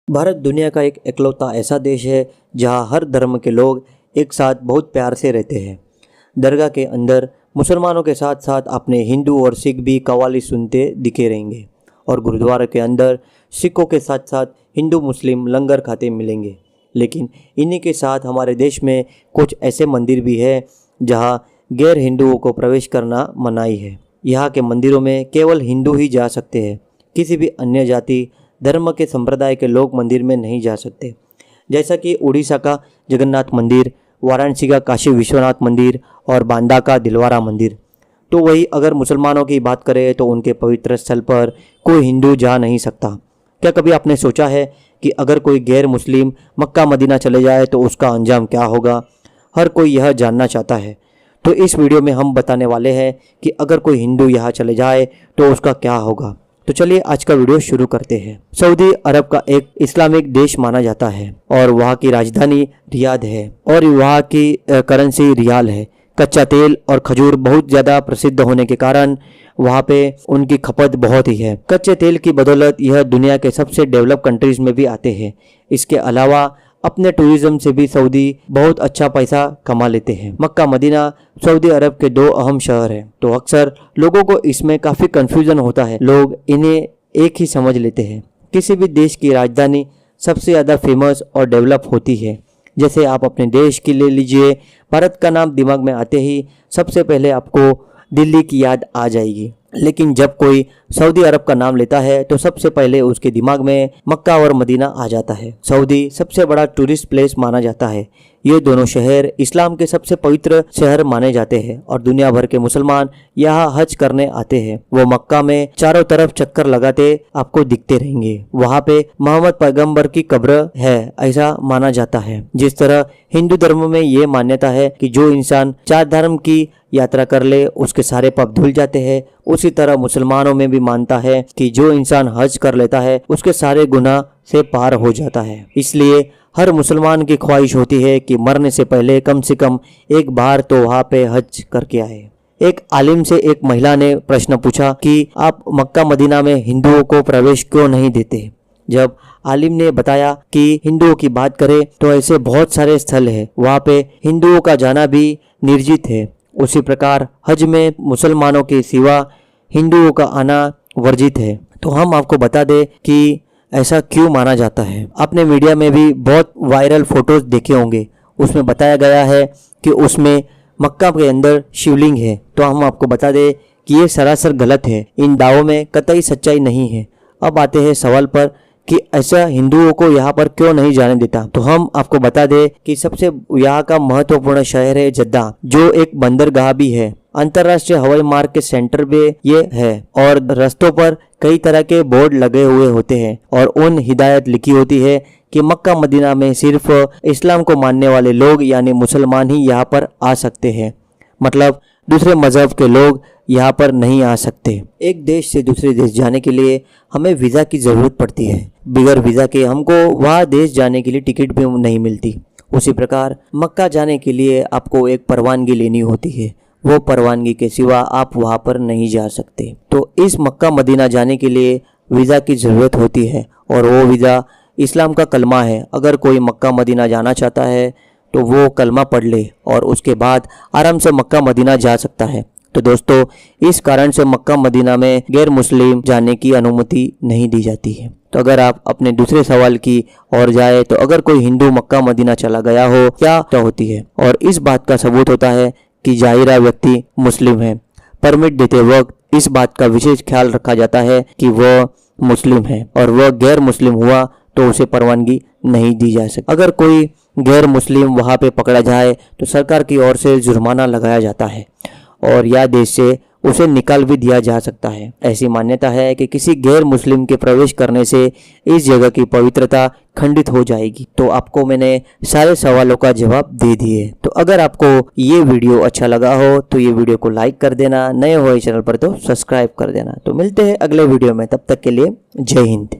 भारत दुनिया का एक इकलौता ऐसा देश है जहां हर धर्म के लोग एक साथ बहुत प्यार से रहते हैं। दरगाह के अंदर मुसलमानों के साथ साथ अपने हिंदू और सिख भी कव्वाली सुनते दिखे रहेंगे और गुरुद्वारा के अंदर सिखों के साथ साथ हिंदू मुस्लिम लंगर खाते मिलेंगे। लेकिन इन्हीं के साथ हमारे देश में कुछ ऐसे मंदिर भी हैं जहां गैर हिंदुओं को प्रवेश करना मनाही है। यहाँ के मंदिरों में केवल हिंदू ही जा सकते हैं, किसी भी अन्य जाति धर्म के संप्रदाय के लोग मंदिर में नहीं जा सकते। जैसा कि उड़ीसा का जगन्नाथ मंदिर, वाराणसी का काशी विश्वनाथ मंदिर और बांदा का दिलवारा मंदिर। तो वही अगर मुसलमानों की बात करें तो उनके पवित्र स्थल पर कोई हिंदू जा नहीं सकता। क्या कभी आपने सोचा है कि अगर कोई गैर मुस्लिम मक्का मदीना चले जाए तो उसका अंजाम क्या होगा? हर कोई यह जानना चाहता है। तो इस वीडियो में हम बताने वाले हैं कि अगर कोई हिंदू यहाँ चले जाए तो उसका क्या होगा। तो चलिए आज का वीडियो शुरू करते हैं। सऊदी अरब का एक इस्लामिक देश माना जाता है और वहाँ की राजधानी रियाद है और वहाँ की करेंसी रियाल है। कच्चा तेल और खजूर बहुत ज़्यादा प्रसिद्ध होने के कारण वहाँ पे उनकी खपत बहुत ही है। कच्चे तेल की बदौलत यह दुनिया के सबसे डेवलप कंट्रीज में भी आते हैं। इसके अलावा अपने टूरिज्म से भी सऊदी बहुत अच्छा पैसा कमा लेते हैं। मक्का मदीना सऊदी अरब के दो अहम शहर हैं, तो अक्सर लोगों को इसमें काफ़ी कंफ्यूजन होता है। लोग इन्हें एक ही समझ लेते हैं। किसी भी देश की राजधानी सबसे ज़्यादा फेमस और डेवलप होती है। जैसे आप अपने देश की ले लीजिए, भारत का नाम दिमाग में आते ही सबसे पहले आपको दिल्ली की याद आ जाएगी। लेकिन जब कोई सऊदी अरब का नाम लेता है तो सबसे पहले उसके दिमाग में मक्का और मदीना आ जाता है। सऊदी सबसे बड़ा टूरिस्ट प्लेस माना जाता है। ये दोनों शहर इस्लाम के सबसे पवित्र शहर माने जाते हैं और दुनिया भर के मुसलमान यहाँ हज करने आते हैं। वो मक्का में चारों तरफ चक्कर लगाते आपको दिखते रहेंगे। वहाँ पे मोहम्मद पैगंबर की कब्र है, ऐसा माना जाता है। जिस तरह हिंदू धर्म में ये मान्यता है कि जो इंसान 4 धर्म की यात्रा कर ले उसके सारे पाप धुल जाते हैं, उसी तरह मुसलमानों में भी मानता है कि जो इंसान हज कर लेता है उसके सारे गुनाह से पार हो जाता है। इसलिए हर मुसलमान की ख्वाहिश होती है कि मरने से पहले कम से कम एक बार तो वहाँ पे हज करके आए। एक आलिम से एक महिला ने प्रश्न पूछा कि आप मक्का मदीना में हिंदुओं को प्रवेश क्यों नहीं देते? जब आलिम ने बताया कि हिंदुओं की बात करें तो ऐसे बहुत सारे स्थल हैं, वहाँ पे हिंदुओं का जाना भी निर्जित है। उसी प्रकार हज में मुसलमानों के सिवा हिंदुओं का आना वर्जित है। तो हम आपको बता दें कि ऐसा क्यों माना जाता है। आपने मीडिया में भी बहुत वायरल फोटोज देखे होंगे, उसमें बताया गया है कि उसमें मक्का के अंदर शिवलिंग है। तो हम आपको बता दें कि ये सरासर गलत है। इन दावों में कतई सच्चाई नहीं है। अब आते हैं सवाल पर कि ऐसा हिंदुओं को यहाँ पर क्यों नहीं जाने देता। तो हम आपको बता दें कि सबसे यहाँ का महत्वपूर्ण शहर है जद्दा, जो एक बंदरगाह भी है। अंतर्राष्ट्रीय हवाई मार्ग के सेंटर पे ये है और रास्तों पर कई तरह के बोर्ड लगे हुए होते हैं और उन हिदायत लिखी होती है कि मक्का मदीना में सिर्फ इस्लाम को मानने वाले लोग यानी मुसलमान ही यहाँ पर आ सकते हैं। मतलब दूसरे मजहब के लोग यहाँ पर नहीं आ सकते। एक देश से दूसरे देश जाने के लिए हमें वीज़ा की ज़रूरत पड़ती है। बगैर वीज़ा के हमको वहाँ देश जाने के लिए टिकट भी नहीं मिलती। उसी प्रकार मक्का जाने के लिए आपको एक परवानगी लेनी होती है। वो परवानगी के सिवा आप वहाँ पर नहीं जा सकते। तो इस मक्का मदीना जाने के लिए वीज़ा की ज़रूरत होती है और वो वीज़ा इस्लाम का कलमा है। अगर कोई मक्का मदीना जाना चाहता है तो वो कलमा पढ़ ले और उसके बाद आराम से मक्का मदीना जा सकता है। तो दोस्तों, इस कारण से मक्का मदीना में गैर मुस्लिम जाने की अनुमति नहीं दी जाती है। तो अगर आप अपने दूसरे सवाल की ओर जाए तो अगर कोई हिंदू मक्का मदीना चला गया हो क्या होती है, और इस बात का सबूत होता है कि जाहिरा व्यक्ति मुस्लिम है। परमिट देते वक्त इस बात का विशेष ख्याल रखा जाता है कि वह मुस्लिम है और वह गैर मुस्लिम हुआ तो उसे परवानगी नहीं दी जा सकती। अगर कोई गैर मुस्लिम वहाँ पे पकड़ा जाए तो सरकार की ओर से जुर्माना लगाया जाता है और या देश से उसे निकाल भी दिया जा सकता है। ऐसी मान्यता है कि किसी गैर मुस्लिम के प्रवेश करने से इस जगह की पवित्रता खंडित हो जाएगी। तो आपको मैंने सारे सवालों का जवाब दे दिए। तो अगर आपको ये वीडियो अच्छा लगा हो तो ये वीडियो को लाइक कर देना, नए हो इस चैनल पर तो सब्सक्राइब कर देना। तो मिलते हैं अगले वीडियो में, तब तक के लिए जय हिंद।